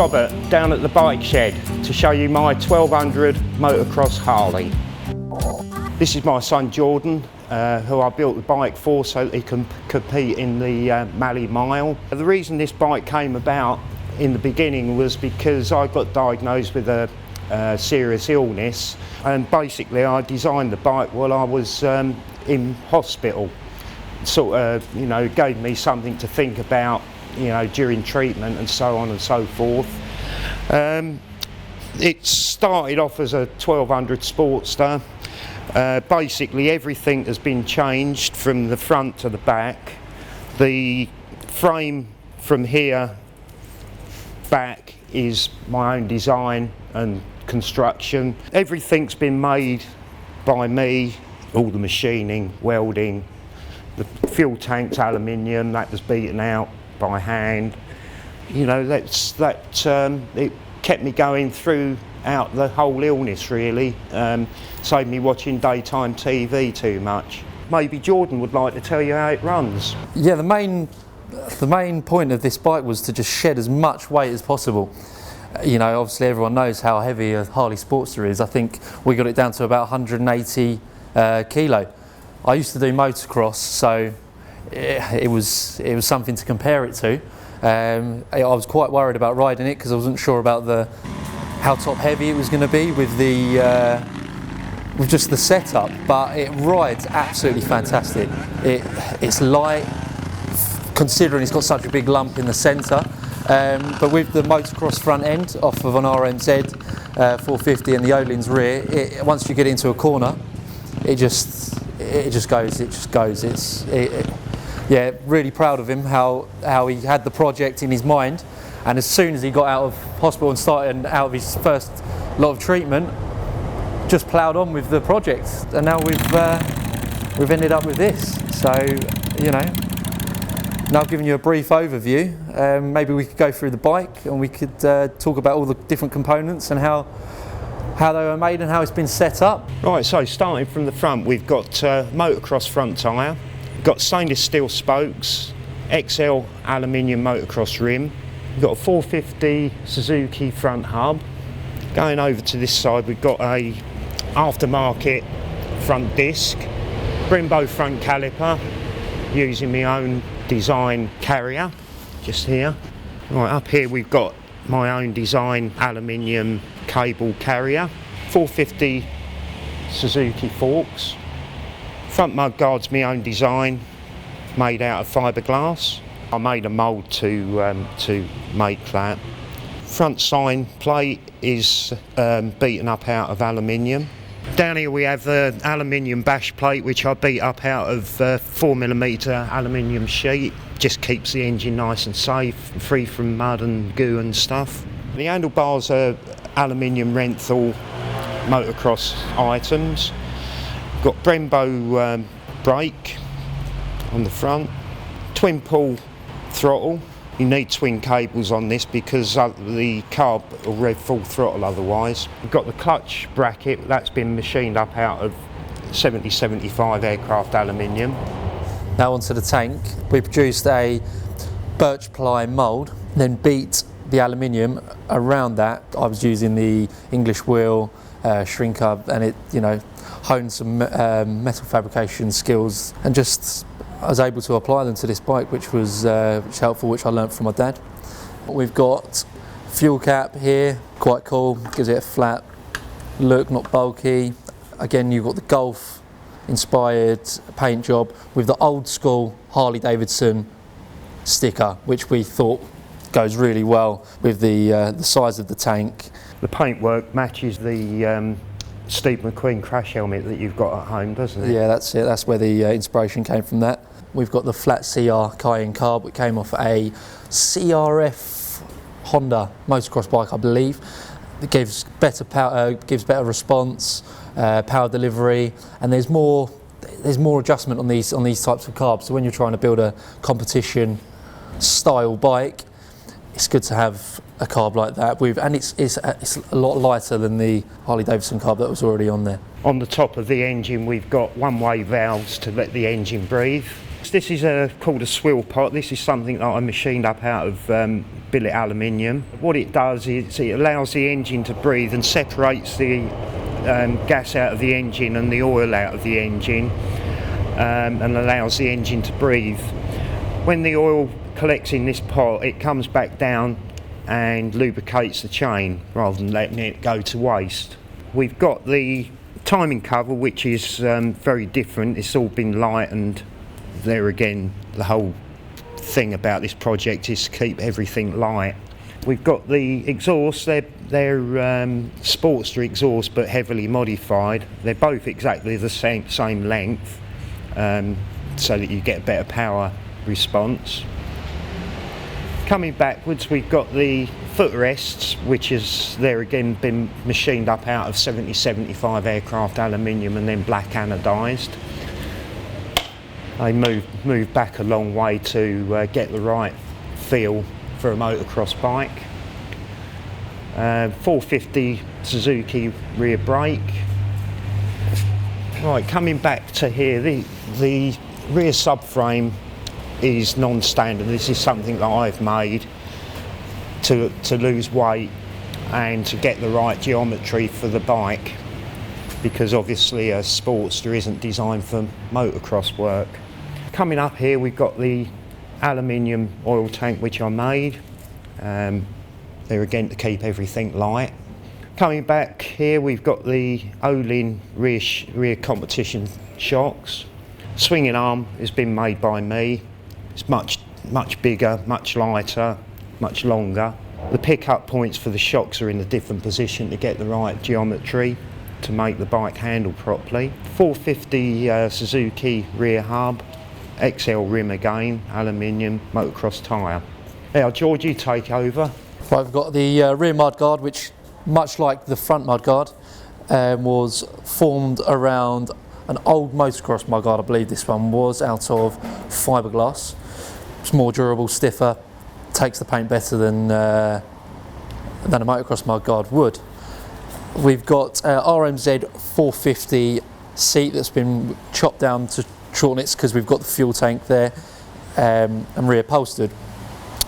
Robert down at the bike shed to show you my 1200 motocross Harley. This is my son Jordan, who I built the bike for so that he can compete in the Malle Mile. The reason this bike came about in the beginning was because I got diagnosed with a serious illness, and basically I designed the bike while I was in hospital. Sort of, you know, gave me something to think about, you know, during treatment and so on and so forth. It started off as a 1200 Sportster. Basically everything has been changed from the front to the back. The frame from here back is my own design and construction. Everything's been made by me, all the machining, welding. The fuel tank's aluminium, that was beaten out by hand. You know, it kept me going throughout the whole illness really. Saved me watching daytime TV too much. Maybe Jordan would like to tell you how it runs. Yeah, the main point of this bike was to just shed as much weight as possible. You know, obviously everyone knows how heavy a Harley Sportster is. I think we got it down to about 180 kilo. I used to do motocross, so it was something to compare it to. I was quite worried about riding it because I wasn't sure about how top heavy it was going to be with just the setup, but it rides absolutely fantastic. It's light, considering it's got such a big lump in the centre, but with the motocross front end off of an RMZ 450 and the Öhlins rear, once you get into a corner, it just goes. Yeah, really proud of him how he had the project in his mind, and as soon as he got out of hospital and started out of his first lot of treatment, just ploughed on with the project, and now we've ended up with this. So, you know, now I've given you a brief overview. Maybe we could go through the bike and we could talk about all the different components and how they were made and how it's been set up. Right, so starting from the front, we've got motocross front tyre, got stainless steel spokes, XL aluminium motocross rim, we've got a 450 Suzuki front hub. Going over to this side, we've got a aftermarket front disc, Brembo front caliper, using my own design carrier, just here. Right, up here we've got my own design aluminium cable carrier, 450 Suzuki forks, front mudguards my own design, made out of fibreglass. I made a mould to make that. Front sign plate is beaten up out of aluminium. Down here we have the aluminium bash plate, which I beat up out of 4mm aluminium sheet. Just keeps the engine nice and safe, free from mud and goo and stuff. The handlebars are aluminium Renthal motocross items. Got Brembo brake on the front, twin pull throttle. You need twin cables on this because the carb will rev full throttle otherwise. We've got the clutch bracket, that's been machined up out of 70-75 aircraft aluminium. Now onto the tank. We produced a birch ply mould, then beat the aluminium around that. I was using the English wheel shrinker, and it, you know, honed some metal fabrication skills, and just I was able to apply them to this bike, which was helpful, which I learnt from my dad. We've got fuel cap here, quite cool, gives it a flat look, not bulky. Again, you've got the Golf inspired paint job with the old school Harley-Davidson sticker, which we thought goes really well with the size of the tank. The paintwork matches the Steve McQueen crash helmet that you've got at home, doesn't it? Yeah, that's it. That's where the inspiration came from. That we've got the flat CR Cayenne carb, which came off a CRF Honda motocross bike, I believe. It gives better power, gives better response, power delivery, and there's more adjustment on these types of carbs. So when you're trying to build a competition style bike, it's good to have a carb like that. And it's a lot lighter than the Harley-Davidson carb that was already on there. On the top of the engine, we've got one-way valves to let the engine breathe. This is called a swill pot. This is something that I machined up out of billet aluminium. What it does is it allows the engine to breathe and separates the gas out of the engine and the oil out of the engine, and allows the engine to breathe. When the oil collects in this pot, it comes back down and lubricates the chain rather than letting it go to waste. We've got the timing cover, which is very different. It's all been lightened. There again, the whole thing about this project is to keep everything light. We've got the exhaust. They're Sportster exhaust, but heavily modified. They're both exactly the same length, so that you get a better power response. Coming backwards, we've got the footrests, which is there again been machined up out of 70-75 aircraft aluminium and then black anodised. They move back a long way to get the right feel for a motocross bike. 450 Suzuki rear brake. Right, coming back to here, the rear subframe is non-standard. This is something that I've made to lose weight and to get the right geometry for the bike, because obviously a Sportster isn't designed for motocross work. Coming up here, we've got the aluminium oil tank which I made, there again to keep everything light. Coming back here, we've got the Olin rear competition shocks. Swinging arm has been made by me. It's much bigger, much lighter, much longer. The pickup points for the shocks are in a different position to get the right geometry to make the bike handle properly. 450 Suzuki rear hub, XL rim again, aluminium, motocross tyre. Now George, you take over. Right, we've got the rear mudguard, which, much like the front mudguard, was formed around an old motocross mudguard. I believe this one was out of fibreglass. It's more durable, stiffer, takes the paint better than a motocross mudguard would. We've got RMZ 450 seat that's been chopped down to shorten it because we've got the fuel tank there, and reupholstered.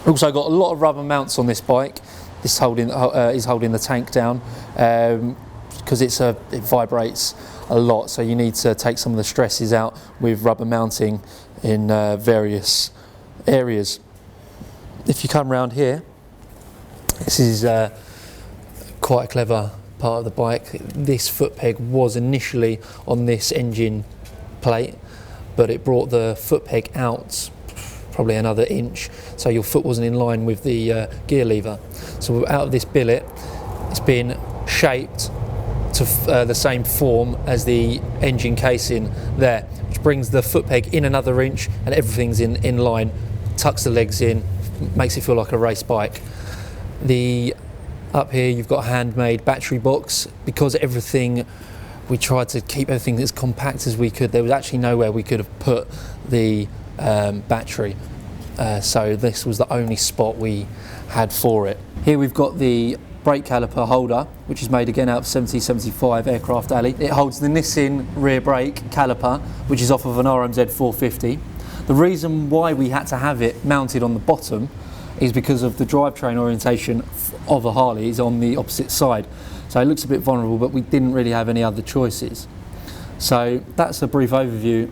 We've also got a lot of rubber mounts on this bike. This is holding the tank down because it vibrates a lot, so you need to take some of the stresses out with rubber mounting in various areas. If you come around here, this is quite a clever part of the bike. This foot peg was initially on this engine plate, but it brought the foot peg out probably another inch, so your foot wasn't in line with the gear lever. So out of this billet, it's been shaped to the same form as the engine casing there, which brings the foot peg in another inch and everything's in line, tucks the legs in, makes it feel like a race bike. Up here you've got a handmade battery box. Because we tried to keep everything as compact as we could, there was actually nowhere we could have put the battery, so this was the only spot we had for it. Here we've got the brake caliper holder, which is made again out of 70-75 aircraft alley. It holds the Nissin rear brake caliper, which is off of an RMZ 450. The reason why we had to have it mounted on the bottom is because of the drivetrain orientation of a Harley is on the opposite side. So it looks a bit vulnerable, but we didn't really have any other choices. So that's a brief overview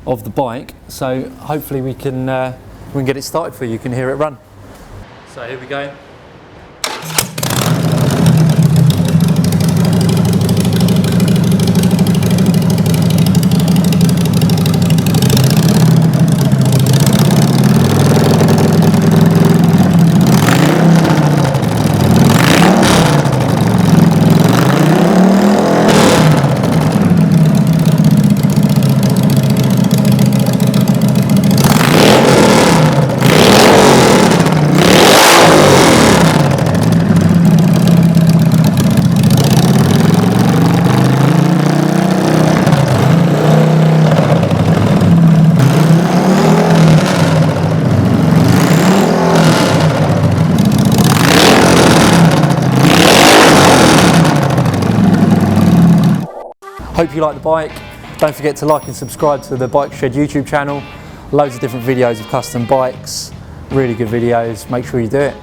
of the bike. So hopefully we can get it started for you. You can hear it run. So here we go. Hope you like the bike. Don't forget to like and subscribe to the Bike Shed YouTube channel. loads of different videos of custom bikes, really good videos, make sure you do it.